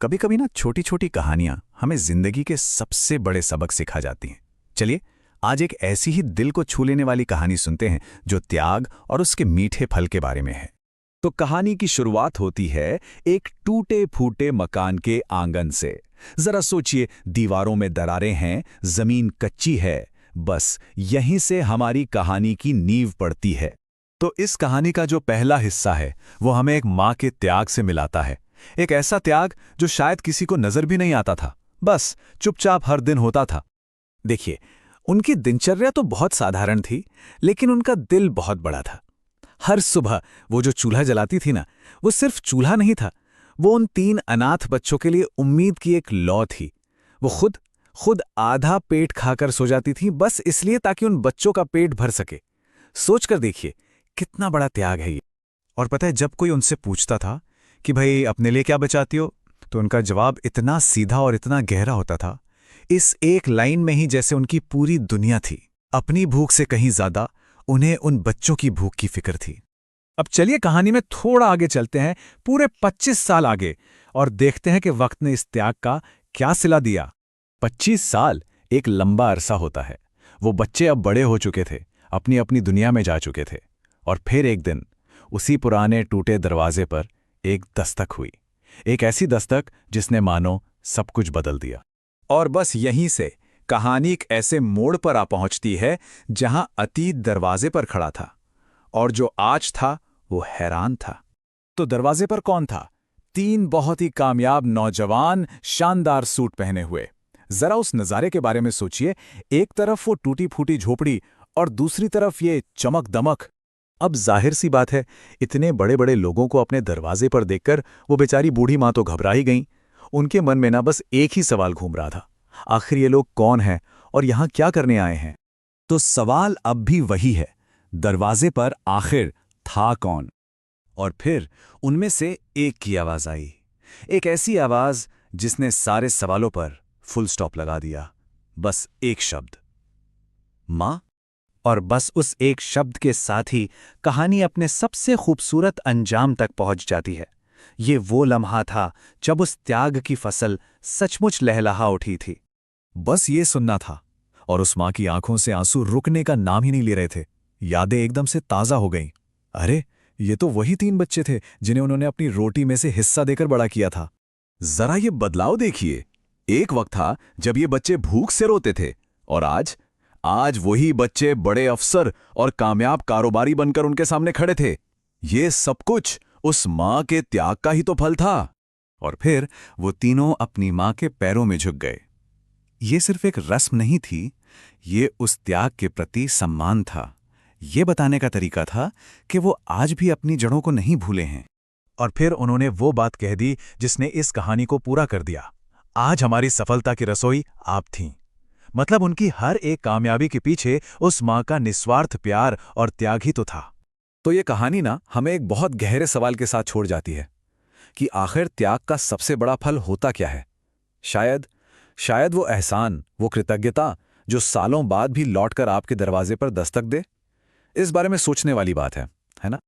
कभी कभी ना छोटी छोटी कहानियां हमें जिंदगी के सबसे बड़े सबक सिखा जाती हैं। चलिए आज एक ऐसी ही दिल को छू लेने वाली कहानी सुनते हैं जो त्याग और उसके मीठे फल के बारे में है। तो कहानी की शुरुआत होती है एक टूटे फूटे मकान के आंगन से। जरा सोचिए, दीवारों में दरारें हैं, जमीन कच्ची है। बस यहीं से हमारी कहानी की नींव पड़ती है। तो इस कहानी का जो पहला हिस्सा है वो हमें एक माँ के त्याग से मिलाता है। एक ऐसा त्याग जो शायद किसी को नजर भी नहीं आता था, बस चुपचाप हर दिन होता था। देखिए, उनकी दिनचर्या तो बहुत साधारण थी, लेकिन उनका दिल बहुत बड़ा था। हर सुबह वो जो चूल्हा जलाती थी ना, वो सिर्फ चूल्हा नहीं था, वो उन 3 अनाथ बच्चों के लिए उम्मीद की एक लौ थी। वो खुद आधा पेट खाकर सो जाती थी, बस इसलिए ताकि उन बच्चों का पेट भर सके। सोचकर देखिए कितना बड़ा त्याग है ये। और पता है, जब कोई उनसे पूछता था कि भाई अपने लिए क्या बचाती हो, तो उनका जवाब इतना सीधा और इतना गहरा होता था, इस एक लाइन में ही जैसे उनकी पूरी दुनिया थी। अपनी भूख से कहीं ज्यादा उन्हें उन बच्चों की भूख की फिक्र थी। अब चलिए कहानी में थोड़ा आगे चलते हैं, पूरे 25 साल आगे, और देखते हैं कि वक्त ने इस त्याग का क्या सिला दिया। 25 साल एक लंबा अरसा होता है। वो बच्चे अब बड़े हो चुके थे, अपनी अपनी दुनिया में जा चुके थे। और फिर एक दिन उसी पुराने टूटे दरवाजे पर एक दस्तक हुई। एक ऐसी दस्तक जिसने मानो सब कुछ बदल दिया। और बस यहीं से कहानी एक ऐसे मोड़ पर आ पहुंचती है जहां अतीत दरवाजे पर खड़ा था और जो आज था वो हैरान था। तो दरवाजे पर कौन था? 3 बहुत ही कामयाब नौजवान, शानदार सूट पहने हुए। जरा उस नज़ारे के बारे में सोचिए। एक तरफ वो टूटी फूटी झोपड़ी और दूसरी तरफ ये चमक दमक। अब जाहिर सी बात है, इतने बड़े बड़े लोगों को अपने दरवाजे पर देखकर वो बेचारी बूढ़ी माँ तो घबरा ही गईं। उनके मन में ना बस एक ही सवाल घूम रहा था, आखिर ये लोग कौन हैं और यहाँ क्या करने आए हैं? तो सवाल अब भी वही है, दरवाजे पर आखिर था कौन? और फिर उनमें से एक की आवाज आई, एक ऐसी आवाज जिसने सारे सवालों पर फुल स्टॉप लगा दिया। बस एक शब्द, माँ। और बस उस एक शब्द के साथ ही कहानी अपने सबसे खूबसूरत अंजाम तक पहुंच जाती है। ये वो लम्हा था जब उस त्याग की फसल सचमुच लहलहा उठी थी। बस ये सुनना था, और उस माँ की आंखों से आंसू रुकने का नाम ही नहीं ले रहे थे। यादें एकदम से ताज़ा हो गईं। अरे, ये तो वही 3 बच्चे थे जिन्हें उन्होंने अपनी रोटी में से हिस्सा देकर बड़ा किया था। जरा ये बदलाव देखिए। एक वक्त था जब ये बच्चे भूख से रोते थे, और आज वही बच्चे बड़े अफसर और कामयाब कारोबारी बनकर उनके सामने खड़े थे। ये सब कुछ उस माँ के त्याग का ही तो फल था। और फिर वो तीनों अपनी माँ के पैरों में झुक गए। ये सिर्फ एक रस्म नहीं थी, ये उस त्याग के प्रति सम्मान था। ये बताने का तरीका था कि वो आज भी अपनी जड़ों को नहीं भूले हैं। और फिर उन्होंने वो बात कह दी जिसने इस कहानी को पूरा कर दिया। आज हमारी सफलता की रसोई आप थीं। मतलब उनकी हर एक कामयाबी के पीछे उस माँ का निस्वार्थ प्यार और त्याग ही तो था। तो ये कहानी ना हमें एक बहुत गहरे सवाल के साथ छोड़ जाती है कि आखिर त्याग का सबसे बड़ा फल होता क्या है? शायद वो एहसान, वो कृतज्ञता जो सालों बाद भी लौटकर आपके दरवाजे पर दस्तक दे। इस बारे में सोचने वाली बात है ना?